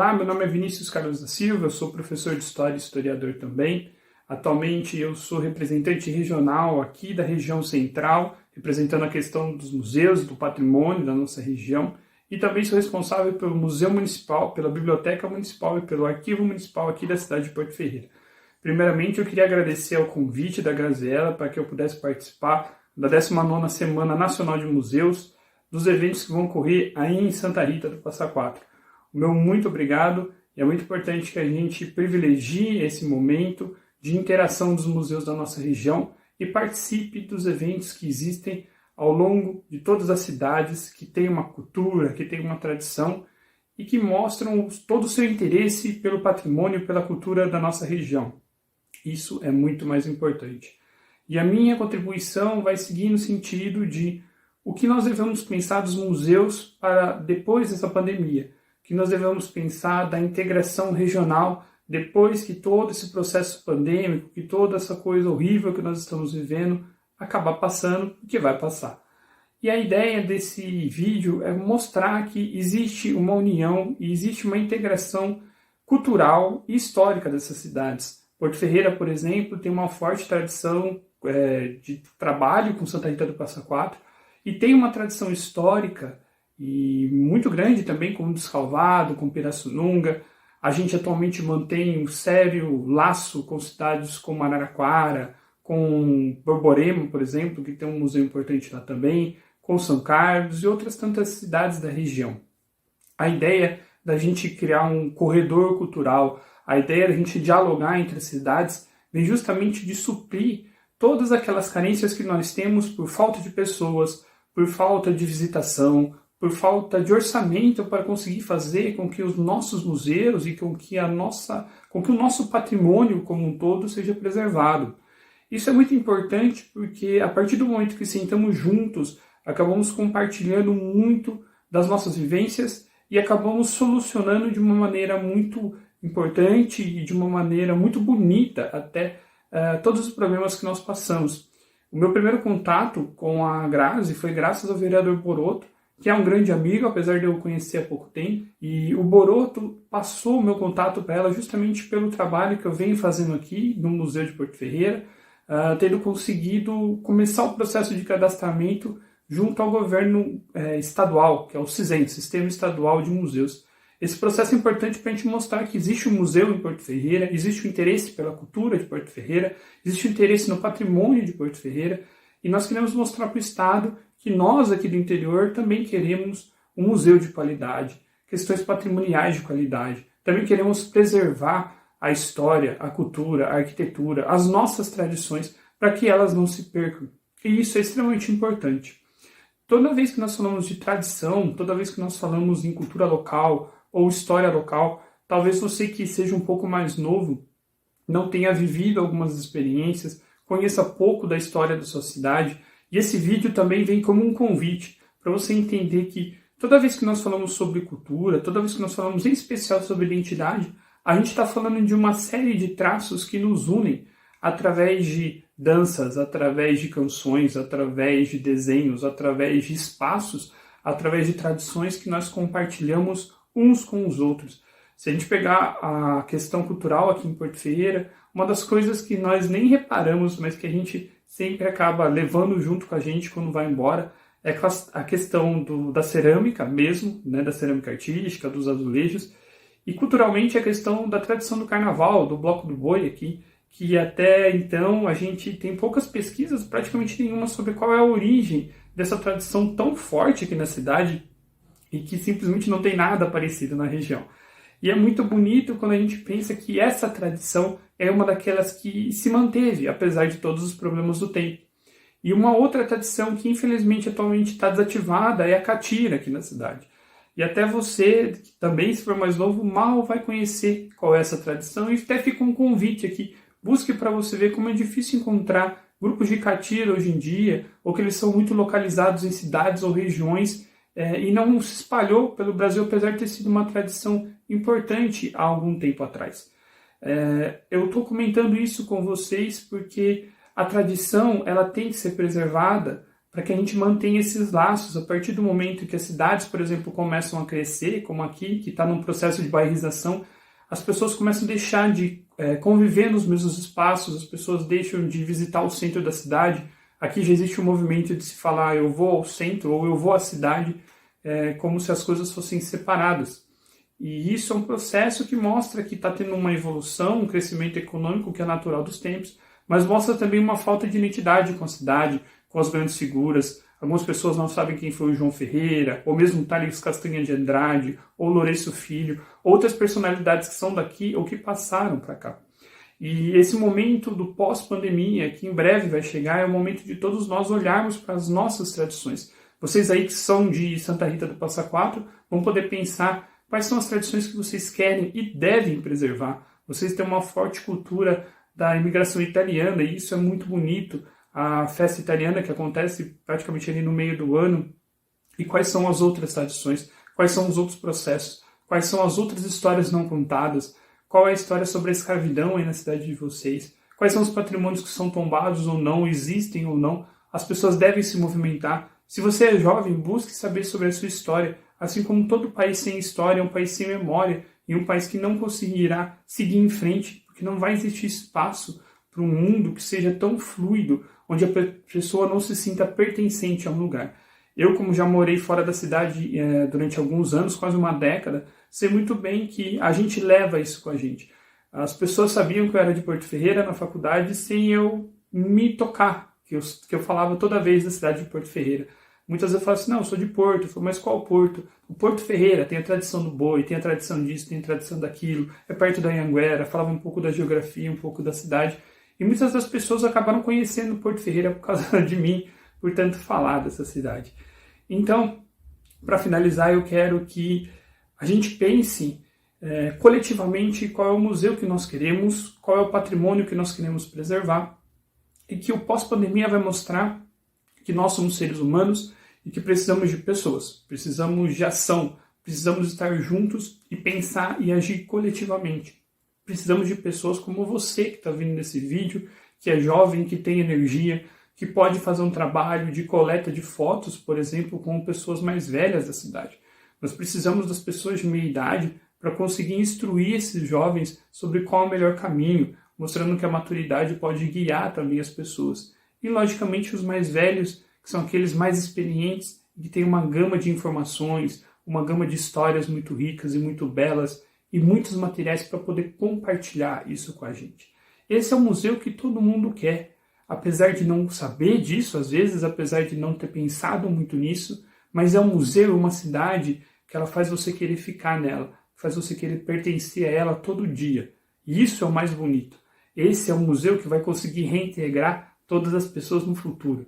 Olá, meu nome é Vinícius Carlos da Silva, eu sou professor de História e historiador também. Atualmente eu sou representante regional aqui da região central, representando a questão dos museus, do patrimônio da nossa região, e também sou responsável pelo Museu Municipal, pela Biblioteca Municipal e pelo Arquivo Municipal aqui da cidade de Porto Ferreira. Primeiramente, eu queria agradecer ao convite da Graziella para que eu pudesse participar da 19ª Semana Nacional de Museus, dos eventos que vão ocorrer aí em Santa Rita do Passa Quatro. O meu muito obrigado, e é muito importante que a gente privilegie esse momento de interação dos museus da nossa região e participe dos eventos que existem ao longo de todas as cidades, que têm uma cultura, que têm uma tradição e que mostram todo o seu interesse pelo patrimônio e pela cultura da nossa região. Isso é muito mais importante. E a minha contribuição vai seguir no sentido de o que nós devemos pensar dos museus para depois dessa pandemia, que nós devemos pensar da integração regional depois que todo esse processo pandêmico, que toda essa coisa horrível que nós estamos vivendo acabar passando, porque vai passar. E a ideia desse vídeo é mostrar que existe uma união e existe uma integração cultural e histórica dessas cidades. Porto Ferreira, por exemplo, tem uma forte tradição de trabalho com Santa Rita do Passa Quatro e tem uma tradição histórica e muito grande também com Descalvado, com Pirassununga. A gente atualmente mantém um sério laço com cidades como Araraquara, com Borborema, por exemplo, que tem um museu importante lá também, com São Carlos e outras tantas cidades da região. A ideia da gente criar um corredor cultural, a ideia da gente dialogar entre as cidades, vem justamente de suprir todas aquelas carências que nós temos por falta de pessoas, por falta de visitação, por falta de orçamento para conseguir fazer com que os nossos museus e com que o nosso patrimônio como um todo seja preservado. Isso é muito importante porque a partir do momento que sentamos juntos, acabamos compartilhando muito das nossas vivências e acabamos solucionando de uma maneira muito importante e de uma maneira muito bonita até todos os problemas que nós passamos. O meu primeiro contato com a Grazi foi graças ao vereador Boroto, que é um grande amigo, apesar de eu conhecer há pouco tempo, e o Boroto passou o meu contato para ela justamente pelo trabalho que eu venho fazendo aqui no Museu de Porto Ferreira, tendo conseguido começar o processo de cadastramento junto ao governo estadual, que é o CISEM, Sistema Estadual de Museus. Esse processo é importante para a gente mostrar que existe um museu em Porto Ferreira, existe um interesse pela cultura de Porto Ferreira, existe um interesse no patrimônio de Porto Ferreira, e nós queremos mostrar para o Estado que nós aqui do interior também queremos um museu de qualidade, questões patrimoniais de qualidade. Também queremos preservar a história, a cultura, a arquitetura, as nossas tradições, para que elas não se percam. E isso é extremamente importante. Toda vez que nós falamos de tradição, toda vez que nós falamos em cultura local ou história local, talvez você que seja um pouco mais novo não tenha vivido algumas experiências, conheça pouco da história da sua cidade, e esse vídeo também vem como um convite para você entender que toda vez que nós falamos sobre cultura, toda vez que nós falamos em especial sobre identidade, a gente está falando de uma série de traços que nos unem através de danças, através de canções, através de desenhos, através de espaços, através de tradições que nós compartilhamos uns com os outros. Se a gente pegar a questão cultural aqui em Porto Ferreira, uma das coisas que nós nem reparamos, mas que a gente sempre acaba levando junto com a gente quando vai embora, é a questão da cerâmica mesmo, né, da cerâmica artística, dos azulejos, e culturalmente a questão da tradição do carnaval, do bloco do boi aqui, que até então a gente tem poucas pesquisas, praticamente nenhuma, sobre qual é a origem dessa tradição tão forte aqui na cidade e que simplesmente não tem nada parecido na região. E é muito bonito quando a gente pensa que essa tradição é uma daquelas que se manteve, apesar de todos os problemas do tempo. E uma outra tradição que infelizmente atualmente está desativada é a catira aqui na cidade. E até você, que também se for mais novo, mal vai conhecer qual é essa tradição, e até fica um convite aqui. Busque para você ver como é difícil encontrar grupos de catira hoje em dia, ou que eles são muito localizados em cidades ou regiões, e não se espalhou pelo Brasil, apesar de ter sido uma tradição importante há algum tempo atrás. Eu estou comentando isso com vocês porque a tradição ela tem que ser preservada para que a gente mantenha esses laços. A partir do momento que as cidades, por exemplo, começam a crescer, como aqui, que está num processo de bairrização, as pessoas começam a deixar de conviver nos mesmos espaços, as pessoas deixam de visitar o centro da cidade. Aqui já existe um movimento de se falar eu vou ao centro ou eu vou à cidade, como se as coisas fossem separadas. E isso é um processo que mostra que está tendo uma evolução, um crescimento econômico que é natural dos tempos, mas mostra também uma falta de identidade com a cidade, com as grandes figuras. Algumas pessoas não sabem quem foi o João Ferreira, ou mesmo Thales Castanha de Andrade, ou Lourenço Filho, outras personalidades que são daqui ou que passaram para cá. E esse momento do pós-pandemia, que em breve vai chegar, é o momento de todos nós olharmos para as nossas tradições. Vocês aí que são de Santa Rita do Passa Quatro vão poder pensar quais são as tradições que vocês querem e devem preservar. Vocês têm uma forte cultura da imigração italiana e isso é muito bonito. A festa italiana que acontece praticamente ali no meio do ano. E quais são as outras tradições? Quais são os outros processos? Quais são as outras histórias não contadas? Qual é a história sobre a escravidão aí na cidade de vocês? Quais são os patrimônios que são tombados ou não, existem ou não? As pessoas devem se movimentar. Se você é jovem, busque saber sobre a sua história. Assim como todo país sem história é um país sem memória e um país que não conseguirá seguir em frente, porque não vai existir espaço para um mundo que seja tão fluido, onde a pessoa não se sinta pertencente a um lugar. Eu, como já morei fora da cidade durante alguns anos, quase uma década, sei muito bem que a gente leva isso com a gente. As pessoas sabiam que eu era de Porto Ferreira na faculdade sem eu me tocar, que eu falava toda vez da cidade de Porto Ferreira. Muitas vezes eu falo assim, não, eu sou de Porto. Eu falo, mas qual Porto? O Porto Ferreira tem a tradição do boi, tem a tradição disso, tem a tradição daquilo, é perto da Anhanguera, falava um pouco da geografia, um pouco da cidade. E muitas das pessoas acabaram conhecendo Porto Ferreira por causa de mim, por tanto falar dessa cidade. Então, para finalizar, eu quero que a gente pense coletivamente qual é o museu que nós queremos, qual é o patrimônio que nós queremos preservar, e que o pós-pandemia vai mostrar que nós somos seres humanos e que precisamos de pessoas, precisamos de ação, precisamos estar juntos e pensar e agir coletivamente. Precisamos de pessoas como você que está vindo nesse vídeo, que é jovem, que tem energia, que pode fazer um trabalho de coleta de fotos, por exemplo, com pessoas mais velhas da cidade. Nós precisamos das pessoas de meia idade para conseguir instruir esses jovens sobre qual é o melhor caminho, mostrando que a maturidade pode guiar também as pessoas. E, logicamente, os mais velhos, que são aqueles mais experientes, que têm uma gama de informações, uma gama de histórias muito ricas e muito belas, e muitos materiais para poder compartilhar isso com a gente. Esse é o museu que todo mundo quer. Apesar de não saber disso, às vezes, apesar de não ter pensado muito nisso, mas é um museu, uma cidade que ela faz você querer ficar nela, faz você querer pertencer a ela todo dia. E isso é o mais bonito. Esse é um museu que vai conseguir reintegrar todas as pessoas no futuro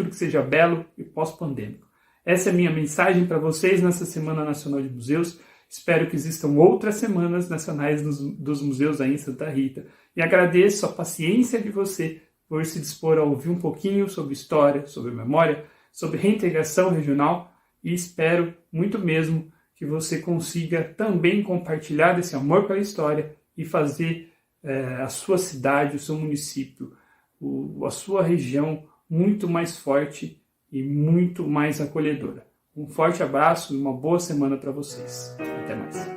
que seja belo e pós-pandêmico. Essa é a minha mensagem para vocês nessa Semana Nacional de Museus. Espero que existam outras semanas nacionais dos museus aí em Santa Rita. E agradeço a paciência de você por se dispor a ouvir um pouquinho sobre história, sobre memória, sobre reintegração regional. E espero muito mesmo que você consiga também compartilhar desse amor pela história e fazer a sua cidade, o seu município, a sua região muito mais forte e muito mais acolhedora. Um forte abraço e uma boa semana para vocês. Até mais.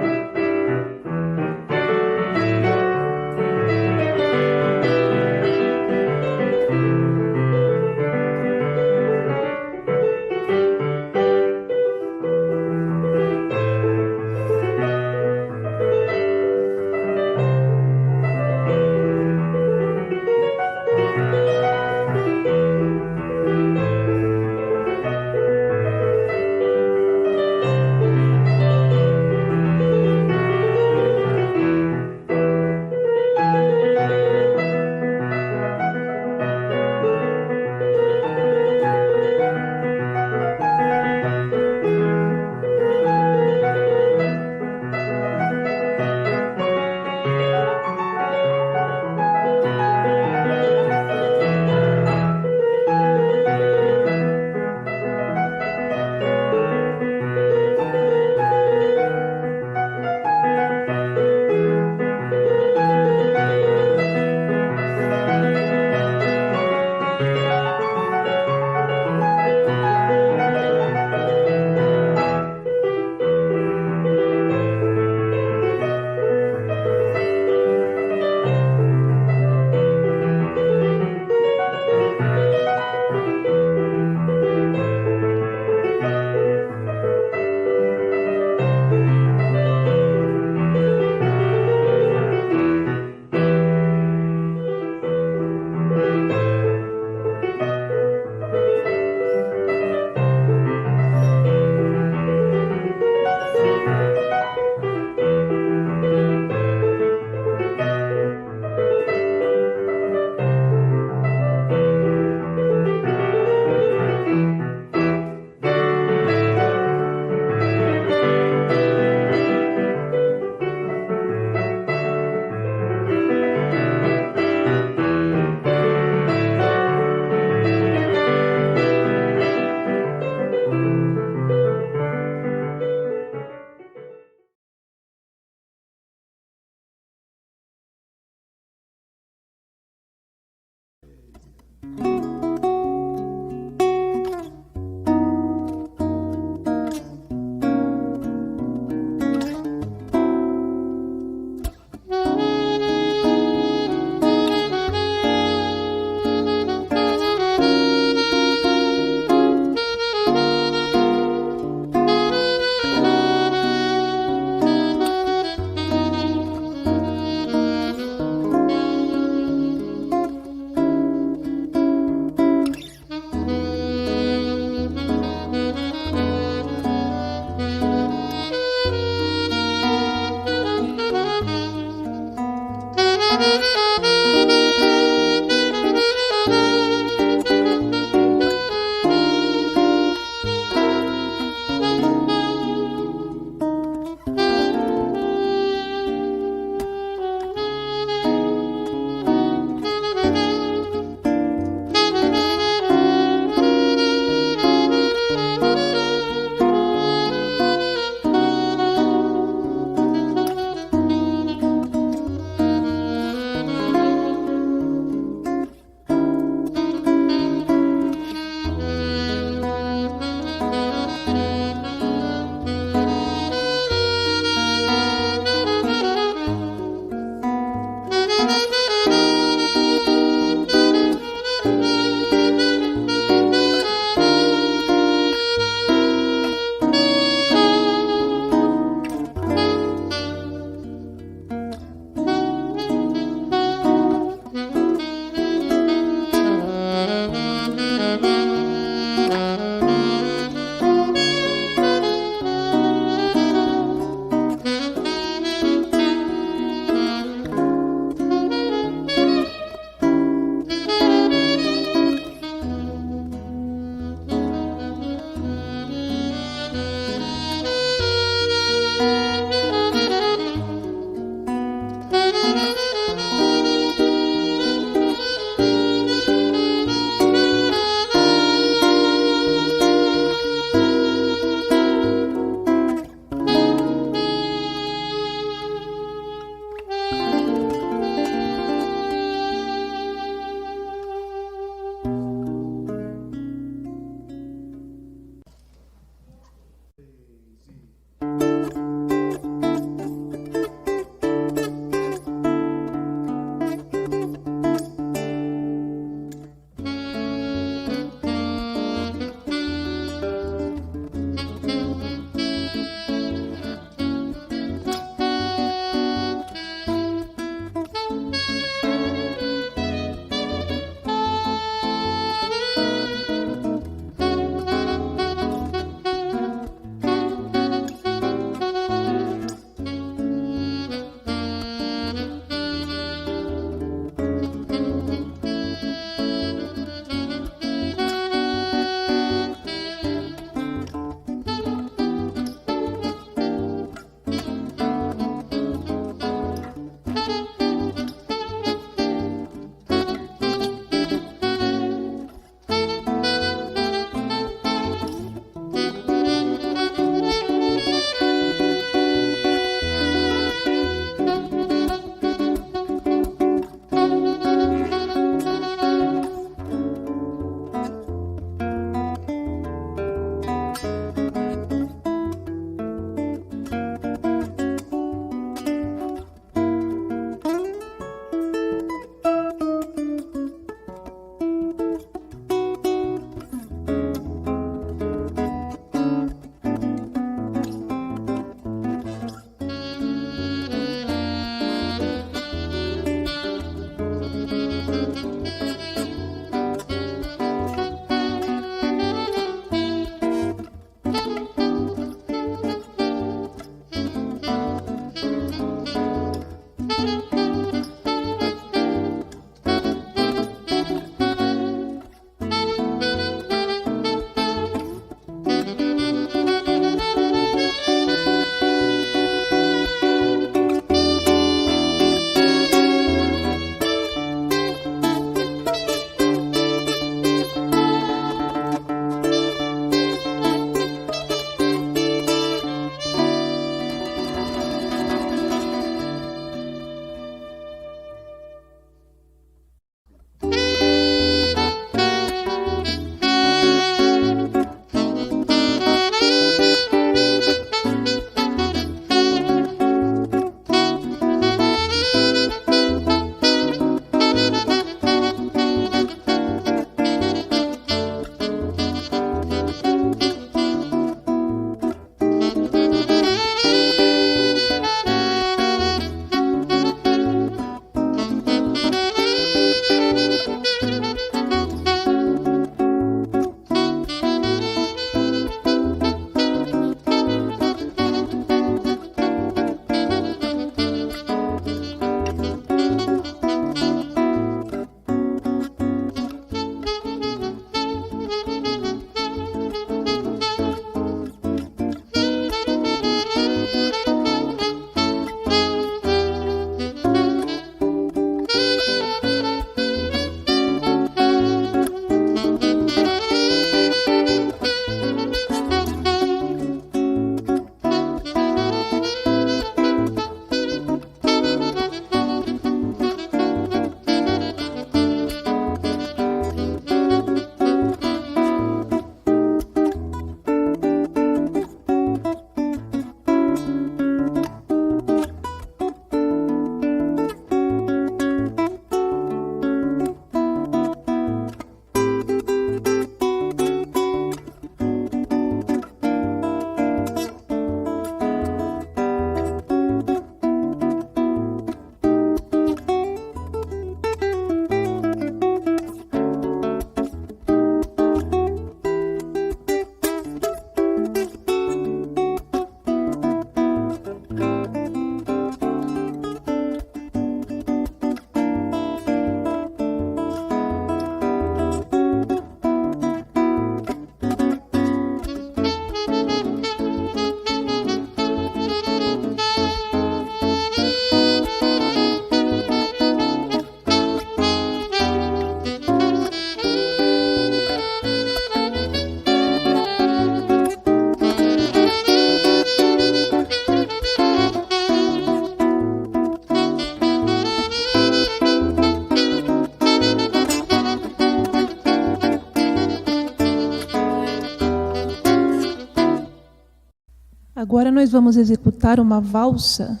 Agora nós vamos executar uma valsa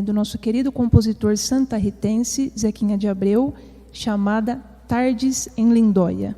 do nosso querido compositor santarritense Zequinha de Abreu, chamada Tardes em Lindóia.